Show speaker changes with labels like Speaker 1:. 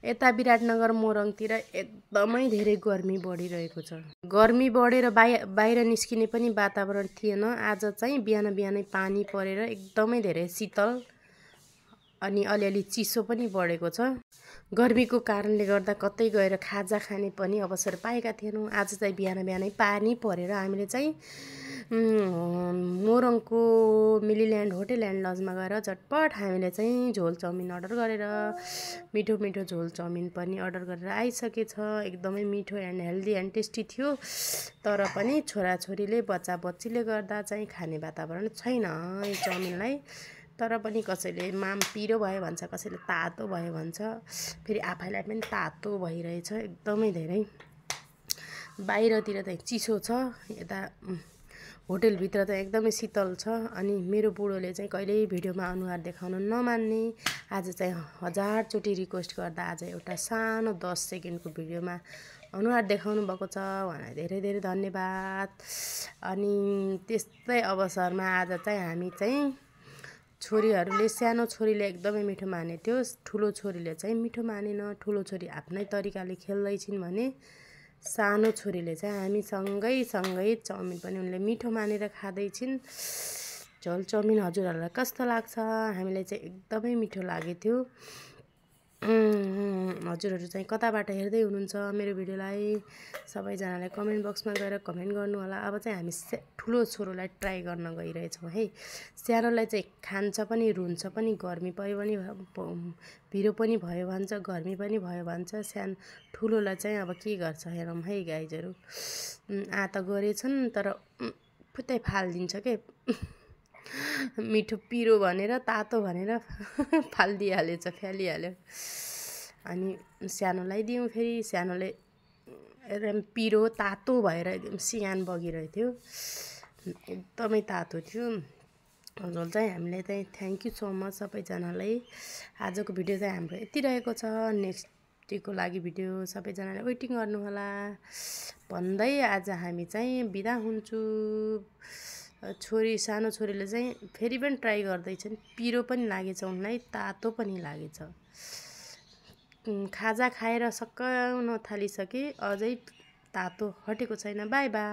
Speaker 1: यता विराटनगर मोरङतिर एकदमै धेरै गर्मी बढिरहेको छ। गर्मी बढेर बाहिर निस्किने पनि वातावरण थिएन। आज चाहिँ बिहान बिहानै पानी परेर एकदमै धेरै शीतल अनि अलिअलि चिसो पनि बढेको छ। गर्मीको कारणले गर्दा कतै गएर खाजा खाने पनि अवसर पाएका थिएनौँ। आज चाहिँ बिहान बिहानै पानी परेर हामीले चाहिँ मोरङको मिलील्यान्ड होटेल एन्ड लजमा गएर झटपट हामीले चाहिँ झोल चाउमिन अर्डर गरेर मिठो मिठो झोल चाउमिन पनि अर्डर गरेर आइसकेछ। एकदमै मिठो एन्ड हेल्दी एन्ड टेस्टी थियो। तर पनि छोराछोरीले बच्चा बच्चीले गर्दा चाहिँ खाने वातावरण छैन यो चाउमिनलाई। तर पनि कसैले माम पिरो भयो भन्छ, कसैले तातो भयो भन्छ, फेरि आफैलाई पनि तातो भइरहेछ एकदमै धेरै। बाहिरतिर चाहिँ चिसो छ, यता होटेलभित्र चाहिँ एकदमै शीतल छ। अनि मेरो बुढोले चाहिँ कहिल्यै भिडियोमा अनुहार देखाउन नमान्ने, आज चाहिँ 1000 चोटि रिक्वेस्ट गर्दा आज एउटा सानो 10 सेकेन्डको भिडियोमा अनुहार देखाउनु भएको छ भनेर धेरै धेरै धन्यवाद। अनि त्यस्तै अवसरमा आज चाहिँ हामी चाहिँ छोरीहरूले, सानो छोरीले एकदमै मिठो माने थियो, ठुलो छोरीले चाहिँ मिठो मानेन। ठुलो छोरी आफ्नै तरिकाले खेल्दैछिन् भने सानो छोरीले चाहिँ हामी सँगै चाउमिन पनि उनले मिठो मानेर खाँदैछिन्। झोल चाउमिन हजुरहरूलाई कस्तो लाग्छ? हामीलाई चाहिँ एकदमै मिठो लागेको थियो। हजुरहरू चाहिँ कताबाट हेर्दै हुनुहुन्छ मेरो भिडियोलाई? सबैजनाले कमेन्ट बक्समा गएर कमेन्ट गर्नु होला। अब चाहिँ हामी ठुलो छोरोलाई ट्राई गर्न गइरहेछौँ है। सानोलाई चाहिँ खान्छ पनि रुन्छ पनि, गर्मी पऱ्यो भने भिरो पनि भयो भन्छ, गर्मी पनि भयो भन्छ। ठुलोलाई चाहिँ अब के गर्छ हेरौँ है गाइजहरू। त गरेछन् तर फुत्तै फालिदिन्छ के मिठो पिरो भनेर तातो भनेर फालिदिइहालेछ, फ्यालिहाल्यो। अनि सानोलाई दिउँ, फेरि सानोले एकदम पिरो तातो भएर एकदम सियान बगिरहेको थियो, एकदमै तातो थियो झोल चाहिँ। हामीले चाहिँ थ्याङ्क यू सो मच सबैजनालाई। आजको भिडियो चाहिँ हाम्रो यति रहेको छ। नेक्स्टको लागि भिडियो सबैजनाले वेटिङ गर्नुहोला भन्दै आज हामी चाहिँ बिदा हुन्छु। सानो छोरीले चाहिँ फेरि पनि ट्राई गर्दैछन्, पिरो पनि लागेछ उनलाई, तातो पनि लागेछ। खाजा खाएर सकाउन थालिसके, अझै तातो हटेको छैन। By by.